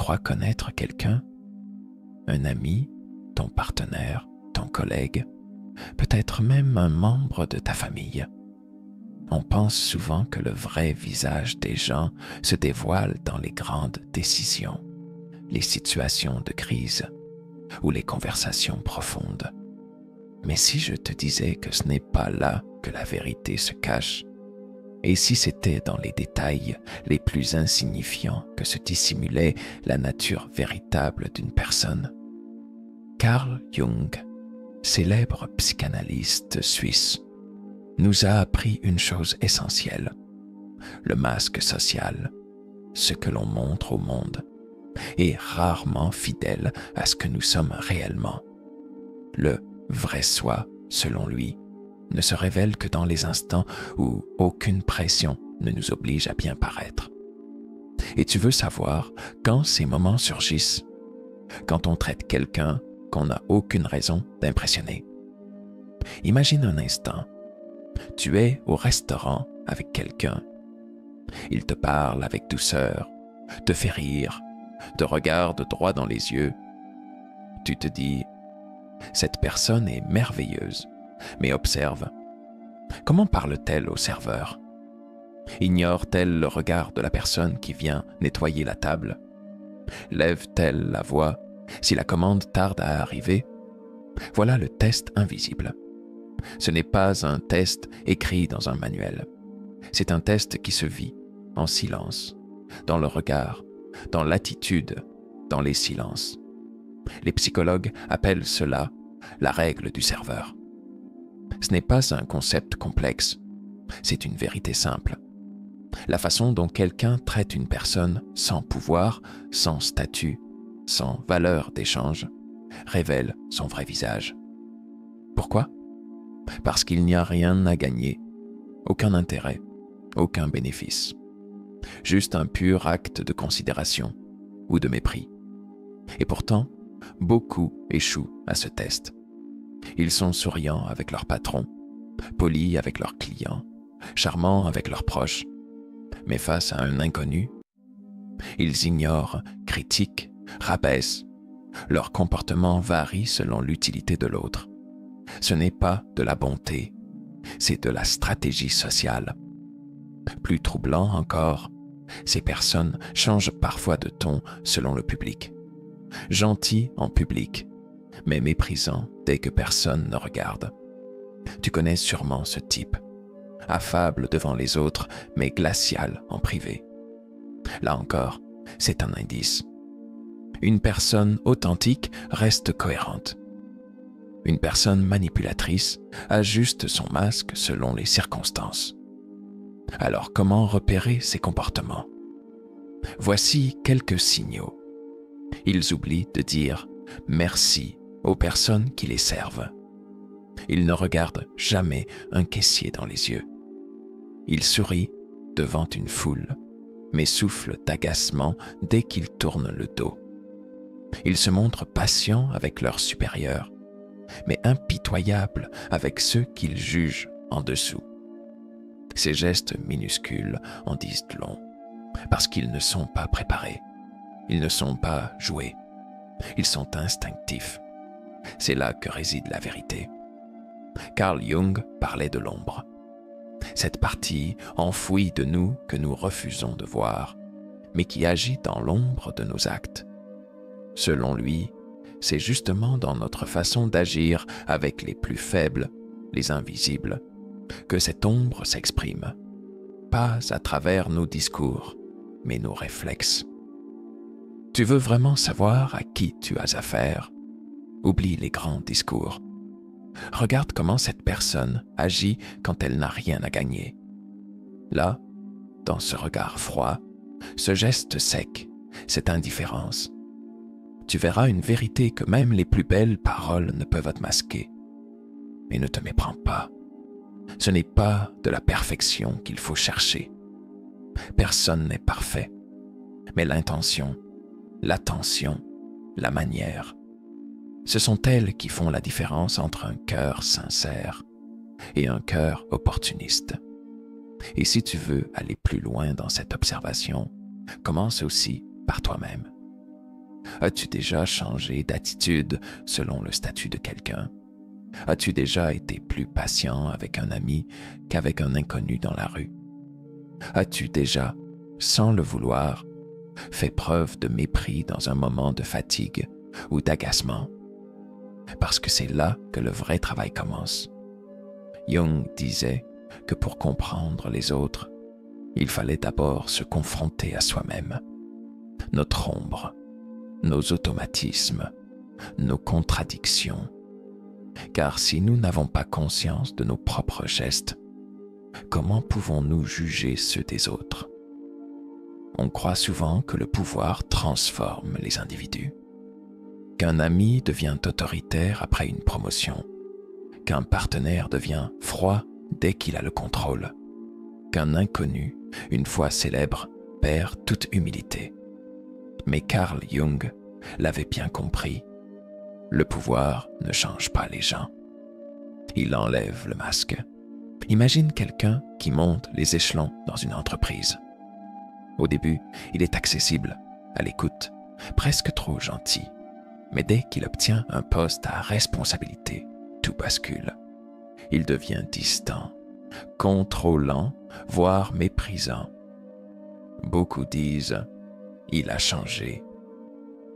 crois connaître quelqu'un, un ami, ton partenaire, ton collègue, peut-être même un membre de ta famille. On pense souvent que le vrai visage des gens se dévoile dans les grandes décisions, les situations de crise ou les conversations profondes. Mais si je te disais que ce n'est pas là que la vérité se cache, et si c'était dans les détails les plus insignifiants que se dissimulait la nature véritable d'une personne? Carl Jung, célèbre psychanalyste suisse, nous a appris une chose essentielle: le masque social, ce que l'on montre au monde, est rarement fidèle à ce que nous sommes réellement. Le vrai soi, selon lui, ne se révèle que dans les instants où aucune pression ne nous oblige à bien paraître. Et tu veux savoir quand ces moments surgissent? Quand on traite quelqu'un qu'on n'a aucune raison d'impressionner. Imagine un instant, tu es au restaurant avec quelqu'un. Il te parle avec douceur, te fait rire, te regarde droit dans les yeux. Tu te dis, cette personne est merveilleuse, mais observe. Comment parle-t-elle au serveur? Ignore-t-elle le regard de la personne qui vient nettoyer la table? Lève-t-elle la voix si la commande tarde à arriver? Voilà le test invisible. Ce n'est pas un test écrit dans un manuel. C'est un test qui se vit en silence, dans le regard, dans l'attitude, dans les silences. Les psychologues appellent cela la règle du serveur. Ce n'est pas un concept complexe, c'est une vérité simple. La façon dont quelqu'un traite une personne sans pouvoir, sans statut, sans valeur d'échange, révèle son vrai visage. Pourquoi? Parce qu'il n'y a rien à gagner, aucun intérêt, aucun bénéfice. Juste un pur acte de considération ou de mépris. Et pourtant, beaucoup échouent à ce test. Ils sont souriants avec leur patron, polis avec leurs clients, charmants avec leurs proches. Mais face à un inconnu, ils ignorent, critiquent, rabaissent. Leur comportement varie selon l'utilité de l'autre. Ce n'est pas de la bonté, c'est de la stratégie sociale. Plus troublant encore, ces personnes changent parfois de ton selon le public. Gentils en public, mais méprisants dès que personne ne regarde. Tu connais sûrement ce type. Affable devant les autres, mais glacial en privé. Là encore, c'est un indice. Une personne authentique reste cohérente. Une personne manipulatrice ajuste son masque selon les circonstances. Alors comment repérer ces comportements? Voici quelques signaux. Ils oublient de dire merci aux personnes qui les servent. Ils ne regardent jamais un caissier dans les yeux. Ils sourient devant une foule, mais soufflent d'agacement dès qu'ils tournent le dos. Ils se montrent patients avec leurs supérieurs, mais impitoyables avec ceux qu'ils jugent en dessous. Ces gestes minuscules en disent long, parce qu'ils ne sont pas préparés, ils ne sont pas joués, ils sont instinctifs. C'est là que réside la vérité. Carl Jung parlait de l'ombre. Cette partie enfouie de nous que nous refusons de voir, mais qui agit dans l'ombre de nos actes. Selon lui, c'est justement dans notre façon d'agir avec les plus faibles, les invisibles, que cette ombre s'exprime, pas à travers nos discours, mais nos réflexes. Tu veux vraiment savoir à qui tu as affaire? Oublie les grands discours. Regarde comment cette personne agit quand elle n'a rien à gagner. Là, dans ce regard froid, ce geste sec, cette indifférence, tu verras une vérité que même les plus belles paroles ne peuvent masquer. Mais ne te méprends pas. Ce n'est pas de la perfection qu'il faut chercher. Personne n'est parfait. Mais l'intention, l'attention, la manière, ce sont elles qui font la différence entre un cœur sincère et un cœur opportuniste. Et si tu veux aller plus loin dans cette observation, commence aussi par toi-même. As-tu déjà changé d'attitude selon le statut de quelqu'un? As-tu déjà été plus patient avec un ami qu'avec un inconnu dans la rue? As-tu déjà, sans le vouloir, fait preuve de mépris dans un moment de fatigue ou d'agacement? Parce que c'est là que le vrai travail commence. Jung disait que pour comprendre les autres, il fallait d'abord se confronter à soi-même, notre ombre, nos automatismes, nos contradictions. Car si nous n'avons pas conscience de nos propres gestes, comment pouvons-nous juger ceux des autres? On croit souvent que le pouvoir transforme les individus, qu'un ami devient autoritaire après une promotion, qu'un partenaire devient froid dès qu'il a le contrôle, qu'un inconnu, une fois célèbre, perd toute humilité. Mais Carl Jung l'avait bien compris. Le pouvoir ne change pas les gens. Il enlève le masque. Imagine quelqu'un qui monte les échelons dans une entreprise. Au début, il est accessible, à l'écoute, presque trop gentil. Mais dès qu'il obtient un poste à responsabilité, tout bascule. Il devient distant, contrôlant, voire méprisant. Beaucoup disent « il a changé »,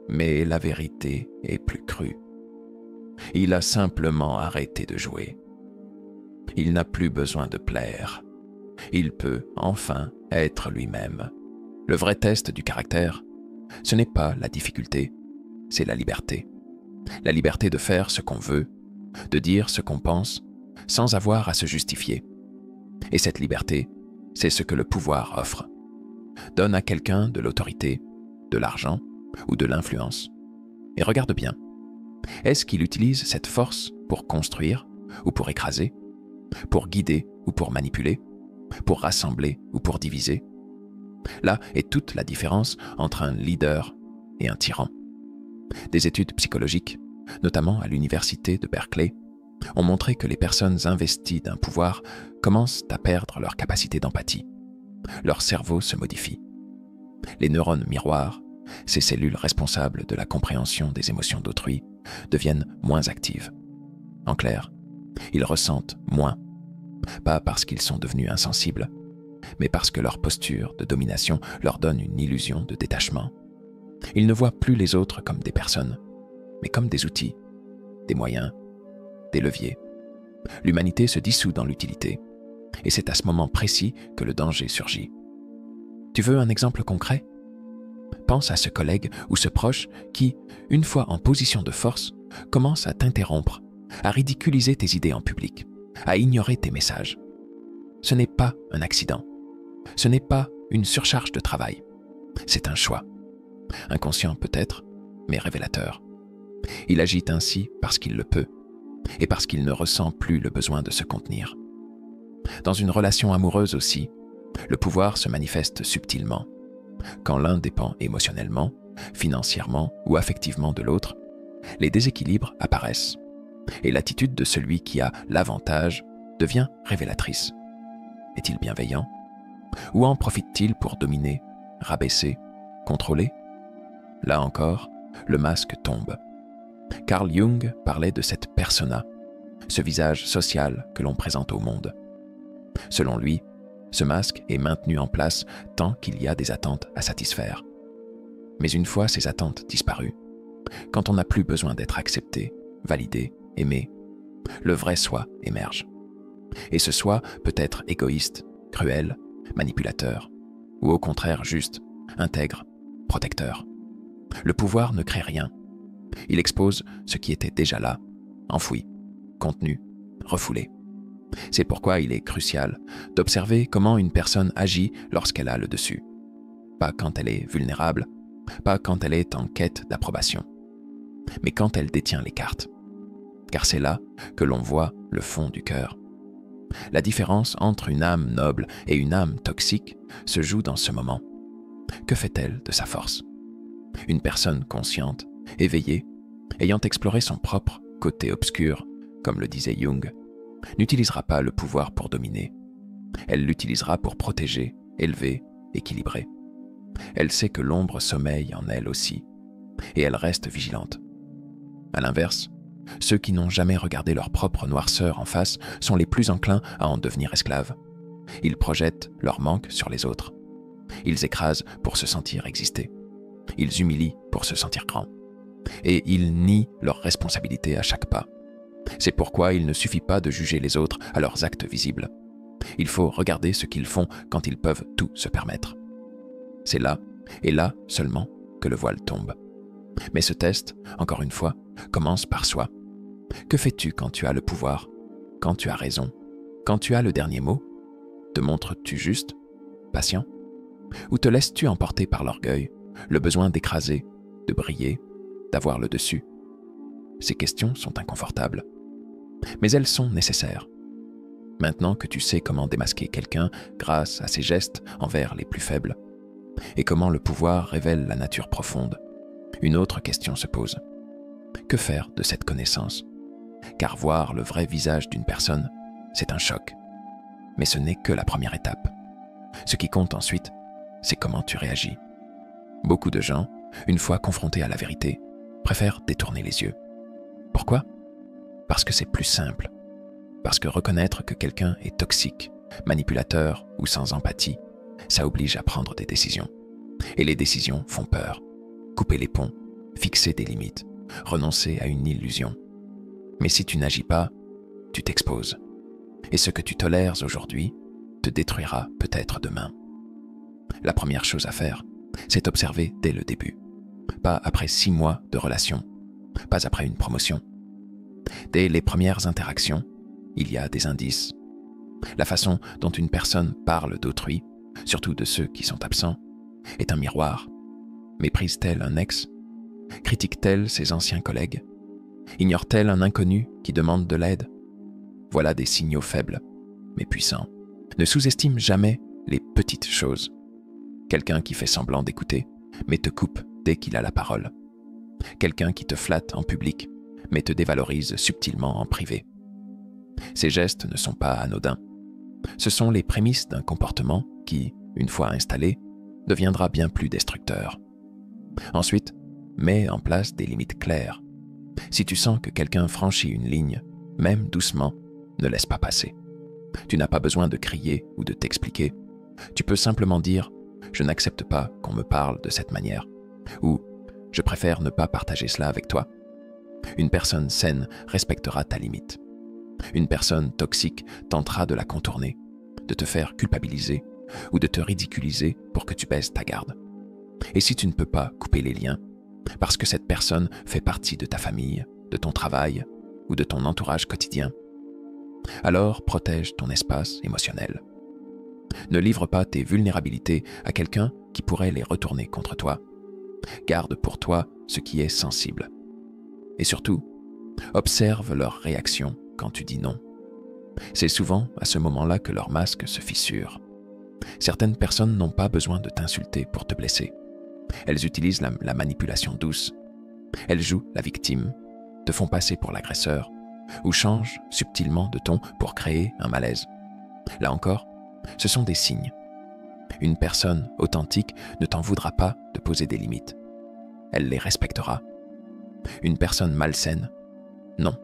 mais la vérité est plus crue. Il a simplement arrêté de jouer. Il n'a plus besoin de plaire. Il peut enfin être lui-même. Le vrai test du caractère, ce n'est pas la difficulté, c'est la liberté. La liberté de faire ce qu'on veut, de dire ce qu'on pense, sans avoir à se justifier. Et cette liberté, c'est ce que le pouvoir offre. Donne à quelqu'un de l'autorité, de l'argent ou de l'influence. Et regarde bien, est-ce qu'il utilise cette force pour construire ou pour écraser, pour guider ou pour manipuler, pour rassembler ou pour diviser? Là est toute la différence entre un leader et un tyran. Des études psychologiques, notamment à l'université de Berkeley, ont montré que les personnes investies d'un pouvoir commencent à perdre leur capacité d'empathie. Leur cerveau se modifie. Les neurones miroirs, ces cellules responsables de la compréhension des émotions d'autrui, deviennent moins actives. En clair, ils ressentent moins, pas parce qu'ils sont devenus insensibles, mais parce que leur posture de domination leur donne une illusion de détachement. Ils ne voient plus les autres comme des personnes, mais comme des outils, des moyens, des leviers. L'humanité se dissout dans l'utilité, et c'est à ce moment précis que le danger surgit. Tu veux un exemple concret? Pense à ce collègue ou ce proche qui, une fois en position de force, commence à t'interrompre, à ridiculiser tes idées en public, à ignorer tes messages. Ce n'est pas un accident. Ce n'est pas une surcharge de travail. C'est un choix. Inconscient peut-être, mais révélateur. Il agit ainsi parce qu'il le peut, et parce qu'il ne ressent plus le besoin de se contenir. Dans une relation amoureuse aussi, le pouvoir se manifeste subtilement. Quand l'un dépend émotionnellement, financièrement ou affectivement de l'autre, les déséquilibres apparaissent, et l'attitude de celui qui a l'avantage devient révélatrice. Est-il bienveillant? Ou en profite-t-il pour dominer, rabaisser, contrôler? Là encore, le masque tombe. Carl Jung parlait de cette persona, ce visage social que l'on présente au monde. Selon lui, ce masque est maintenu en place tant qu'il y a des attentes à satisfaire. Mais une fois ces attentes disparues, quand on n'a plus besoin d'être accepté, validé, aimé, le vrai soi émerge. Et ce soi peut être égoïste, cruel, manipulateur, ou au contraire juste, intègre, protecteur. Le pouvoir ne crée rien. Il expose ce qui était déjà là, enfoui, contenu, refoulé. C'est pourquoi il est crucial d'observer comment une personne agit lorsqu'elle a le dessus. Pas quand elle est vulnérable, pas quand elle est en quête d'approbation, mais quand elle détient les cartes. Car c'est là que l'on voit le fond du cœur. La différence entre une âme noble et une âme toxique se joue dans ce moment. Que fait-elle de sa force? Une personne consciente, éveillée, ayant exploré son propre côté obscur, comme le disait Jung, n'utilisera pas le pouvoir pour dominer. Elle l'utilisera pour protéger, élever, équilibrer. Elle sait que l'ombre sommeille en elle aussi, et elles restent vigilantes. À l'inverse, ceux qui n'ont jamais regardé leur propre noirceur en face sont les plus enclins à en devenir esclaves. Ils projettent leur manque sur les autres. Ils écrasent pour se sentir exister. Ils humilient pour se sentir grands. Et ils nient leurs responsabilités à chaque pas. C'est pourquoi il ne suffit pas de juger les autres à leurs actes visibles. Il faut regarder ce qu'ils font quand ils peuvent tout se permettre. C'est là, et là seulement, que le voile tombe. Mais ce test, encore une fois, commence par soi. Que fais-tu quand tu as le pouvoir, quand tu as raison, quand tu as le dernier mot? Te montres-tu juste, patient? Ou te laisses-tu emporter par l'orgueil, le besoin d'écraser, de briller, d'avoir le dessus? Ces questions sont inconfortables, mais elles sont nécessaires. Maintenant que tu sais comment démasquer quelqu'un grâce à ses gestes envers les plus faibles, et comment le pouvoir révèle la nature profonde, une autre question se pose. Que faire de cette connaissance? Car voir le vrai visage d'une personne, c'est un choc. Mais ce n'est que la première étape. Ce qui compte ensuite, c'est comment tu réagis. Beaucoup de gens, une fois confrontés à la vérité, préfèrent détourner les yeux. Pourquoi? Parce que c'est plus simple. Parce que reconnaître que quelqu'un est toxique, manipulateur ou sans empathie, ça oblige à prendre des décisions. Et les décisions font peur. Couper les ponts, fixer des limites, renoncer à une illusion. Mais si tu n'agis pas, tu t'exposes. Et ce que tu tolères aujourd'hui te détruira peut-être demain. La première chose à faire, c'est observer dès le début. Pas après 6 mois de relation, pas après une promotion. Dès les premières interactions, il y a des indices. La façon dont une personne parle d'autrui, surtout de ceux qui sont absents, est un miroir. Méprise-t-elle un ex? Critique-t-elle ses anciens collègues? Ignore-t-elle un inconnu qui demande de l'aide? Voilà des signaux faibles, mais puissants. Ne sous-estime jamais les petites choses. Quelqu'un qui fait semblant d'écouter, mais te coupe dès qu'il a la parole. Quelqu'un qui te flatte en public, mais te dévalorise subtilement en privé. Ces gestes ne sont pas anodins. Ce sont les prémices d'un comportement qui, une fois installé, deviendra bien plus destructeur. Ensuite, mets en place des limites claires. Si tu sens que quelqu'un franchit une ligne, même doucement, ne laisse pas passer. Tu n'as pas besoin de crier ou de t'expliquer. Tu peux simplement dire « Je n'accepte pas qu'on me parle de cette manière » ou « Je préfère ne pas partager cela avec toi ». Une personne saine respectera ta limite. Une personne toxique tentera de la contourner, de te faire culpabiliser ou de te ridiculiser pour que tu baisses ta garde. Et si tu ne peux pas couper les liens, parce que cette personne fait partie de ta famille, de ton travail ou de ton entourage quotidien, alors protège ton espace émotionnel. Ne livre pas tes vulnérabilités à quelqu'un qui pourrait les retourner contre toi. Garde pour toi ce qui est sensible. Et surtout, observe leurs réactions quand tu dis non. C'est souvent à ce moment-là que leur masque se fissure. Certaines personnes n'ont pas besoin de t'insulter pour te blesser. Elles utilisent la manipulation douce. Elles jouent la victime, te font passer pour l'agresseur, ou changent subtilement de ton pour créer un malaise. Là encore, ce sont des signes. Une personne authentique ne t'en voudra pas de poser des limites. Elle les respectera. Une personne malsaine, non.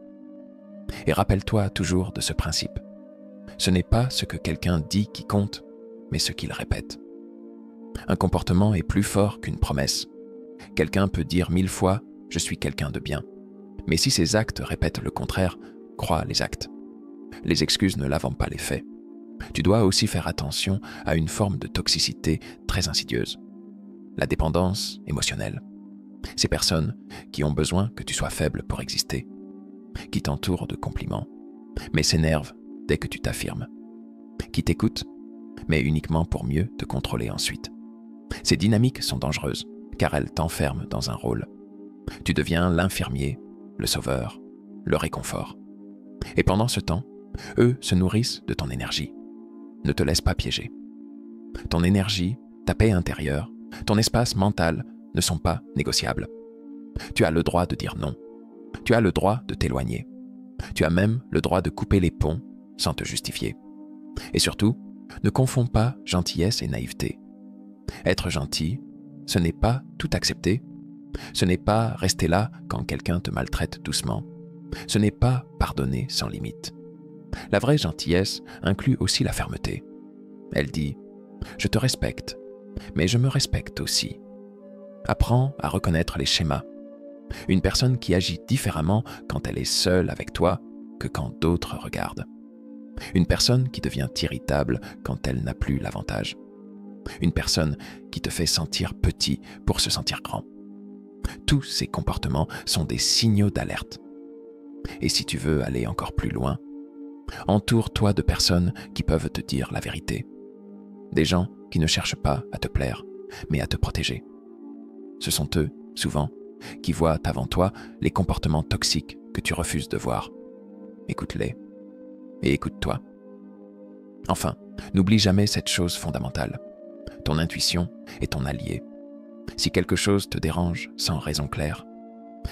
Et rappelle-toi toujours de ce principe. Ce n'est pas ce que quelqu'un dit qui compte, mais ce qu'il répète. Un comportement est plus fort qu'une promesse. Quelqu'un peut dire 1000 fois « je suis quelqu'un de bien ». Mais si ses actes répètent le contraire, crois les actes. Les excuses ne lavent pas les faits. Tu dois aussi faire attention à une forme de toxicité très insidieuse. La dépendance émotionnelle. Ces personnes qui ont besoin que tu sois faible pour exister, qui t'entourent de compliments, mais s'énervent dès que tu t'affirmes, qui t'écoutent, mais uniquement pour mieux te contrôler ensuite. Ces dynamiques sont dangereuses, car elles t'enferment dans un rôle. Tu deviens l'infirmier, le sauveur, le réconfort. Et pendant ce temps, eux se nourrissent de ton énergie. Ne te laisse pas piéger. Ton énergie, ta paix intérieure, ton espace mental ne sont pas négociables. Tu as le droit de dire non. Tu as le droit de t'éloigner. Tu as même le droit de couper les ponts sans te justifier. Et surtout, ne confonds pas gentillesse et naïveté. Être gentil, ce n'est pas tout accepter, Ce n'est pas rester là quand quelqu'un te maltraite doucement. Ce n'est pas pardonner sans limite. La vraie gentillesse inclut aussi la fermeté. Elle dit « Je te respecte, mais je me respecte aussi ». Apprends à reconnaître les schémas. Une personne qui agit différemment quand elle est seule avec toi que quand d'autres regardent. Une personne qui devient irritable quand elle n'a plus l'avantage. Une personne qui te fait sentir petit pour se sentir grand. Tous ces comportements sont des signaux d'alerte. Et si tu veux aller encore plus loin, entoure-toi de personnes qui peuvent te dire la vérité. Des gens qui ne cherchent pas à te plaire, mais à te protéger. Ce sont eux, souvent, qui voient avant toi les comportements toxiques que tu refuses de voir. Écoute-les et écoute-toi. Enfin, n'oublie jamais cette chose fondamentale. Ton intuition est ton allié. Si quelque chose te dérange sans raison claire,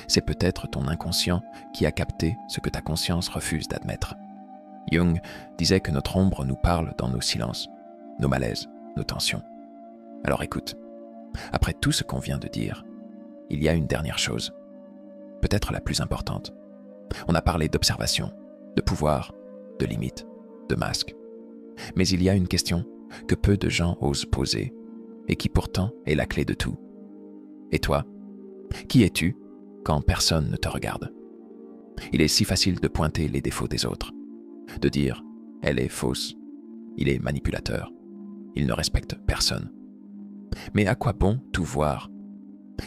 c'est peut-être ton inconscient qui a capté ce que ta conscience refuse d'admettre. Jung disait que notre ombre nous parle dans nos silences, nos malaises, nos tensions. Alors écoute, après tout ce qu'on vient de dire, il y a une dernière chose, peut-être la plus importante. On a parlé d'observation, de pouvoir, de limites, de masques. Mais il y a une question que peu de gens osent poser et qui pourtant est la clé de tout. Et toi, qui es-tu quand personne ne te regarde? Il est si facile de pointer les défauts des autres, de dire « elle est fausse, il est manipulateur, il ne respecte personne ». Mais à quoi bon tout voir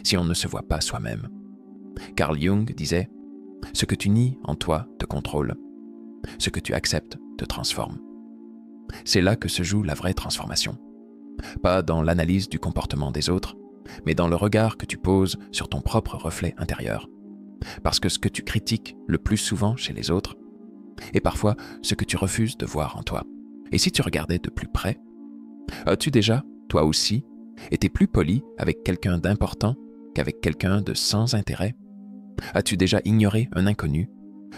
si on ne se voit pas soi-même? Carl Jung disait « ce que tu nies en toi te contrôle, ce que tu acceptes te transforme ». C'est là que se joue la vraie transformation. Pas dans l'analyse du comportement des autres, mais dans le regard que tu poses sur ton propre reflet intérieur. Parce que ce que tu critiques le plus souvent chez les autres est parfois ce que tu refuses de voir en toi. Et si tu regardais de plus près, as-tu déjà, toi aussi, été plus poli avec quelqu'un d'important qu'avec quelqu'un de sans intérêt? As-tu déjà ignoré un inconnu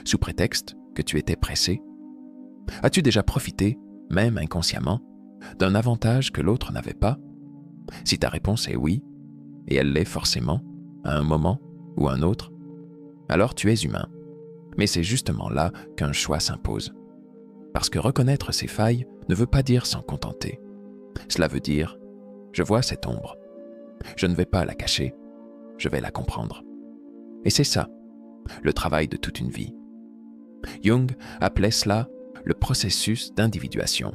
sous prétexte que tu étais pressé? As-tu déjà profité, même inconsciemment, d'un avantage que l'autre n'avait pas? Si ta réponse est oui, et elle l'est forcément, à un moment ou un autre, alors tu es humain. Mais c'est justement là qu'un choix s'impose. Parce que reconnaître ses failles ne veut pas dire s'en contenter. Cela veut dire « je vois cette ombre. Je ne vais pas la cacher, je vais la comprendre. » Et c'est ça, le travail de toute une vie. Jung appelait cela le processus d'individuation,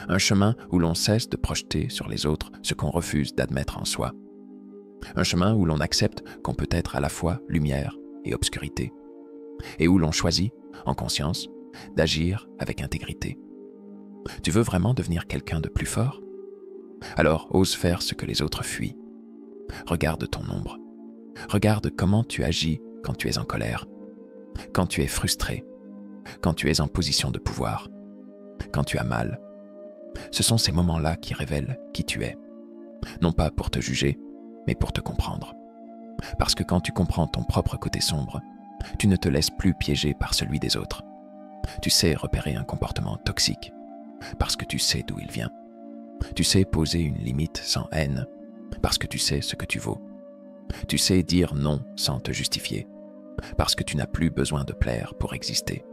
un chemin où l'on cesse de projeter sur les autres ce qu'on refuse d'admettre en soi. Un chemin où l'on accepte qu'on peut être à la fois lumière et obscurité, et où l'on choisit, en conscience, d'agir avec intégrité. Tu veux vraiment devenir quelqu'un de plus fort? Alors ose faire ce que les autres fuient. Regarde ton ombre. Regarde comment tu agis quand tu es en colère, quand tu es frustré, quand tu es en position de pouvoir, quand tu as mal. Ce sont ces moments-là qui révèlent qui tu es, non pas pour te juger, mais pour te comprendre. Parce que quand tu comprends ton propre côté sombre, tu ne te laisses plus piéger par celui des autres. Tu sais repérer un comportement toxique, parce que tu sais d'où il vient. Tu sais poser une limite sans haine, parce que tu sais ce que tu vaux. Tu sais dire non sans te justifier, parce que tu n'as plus besoin de plaire pour exister.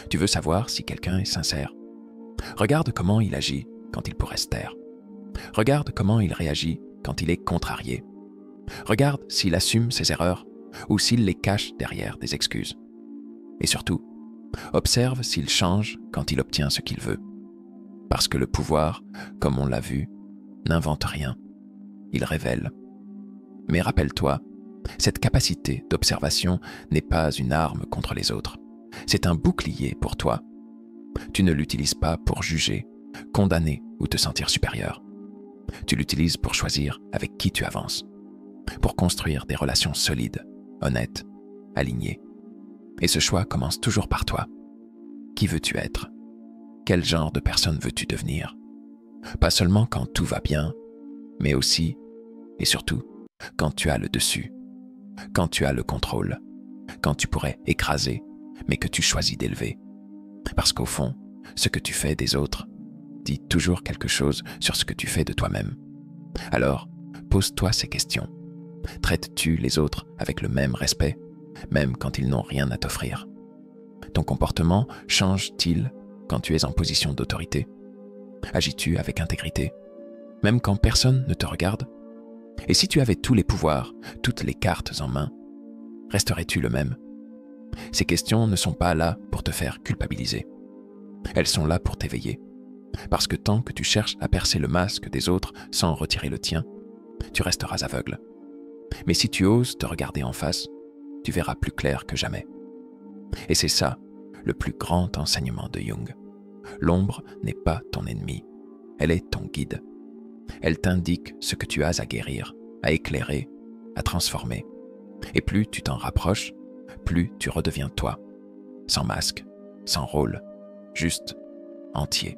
Tu veux savoir si quelqu'un est sincère. Regarde comment il agit quand il pourrait se taire. Regarde comment il réagit quand il est contrarié. Regarde s'il assume ses erreurs ou s'il les cache derrière des excuses. Et surtout, observe s'il change quand il obtient ce qu'il veut. Parce que le pouvoir, comme on l'a vu, n'invente rien, il révèle. Mais rappelle-toi, cette capacité d'observation n'est pas une arme contre les autres, c'est un bouclier pour toi. Tu ne l'utilises pas pour juger, condamner ou te sentir supérieur. Tu l'utilises pour choisir avec qui tu avances, pour construire des relations solides, honnêtes, alignées. Et ce choix commence toujours par toi. Qui veux-tu être? Quel genre de personne veux-tu devenir? Pas seulement quand tout va bien, mais aussi, et surtout, quand tu as le dessus, quand tu as le contrôle, quand tu pourrais écraser, mais que tu choisis d'élever. Parce qu'au fond, ce que tu fais des autres dit toujours quelque chose sur ce que tu fais de toi-même. Alors, pose-toi ces questions. Traites-tu les autres avec le même respect, même quand ils n'ont rien à t'offrir? Ton comportement change-t-il quand tu es en position d'autorité? Agis-tu avec intégrité, même quand personne ne te regarde? Et si tu avais tous les pouvoirs, toutes les cartes en main, resterais-tu le même? Ces questions ne sont pas là pour te faire culpabiliser. Elles sont là pour t'éveiller. Parce que tant que tu cherches à percer le masque des autres sans retirer le tien, tu resteras aveugle. Mais si tu oses te regarder en face, tu verras plus clair que jamais. Et c'est ça, le plus grand enseignement de Jung. L'ombre n'est pas ton ennemi, elle est ton guide. Elle t'indique ce que tu as à guérir, à éclairer, à transformer. Et plus tu t'en rapproches, plus tu redeviens toi, sans masque, sans rôle, juste entier.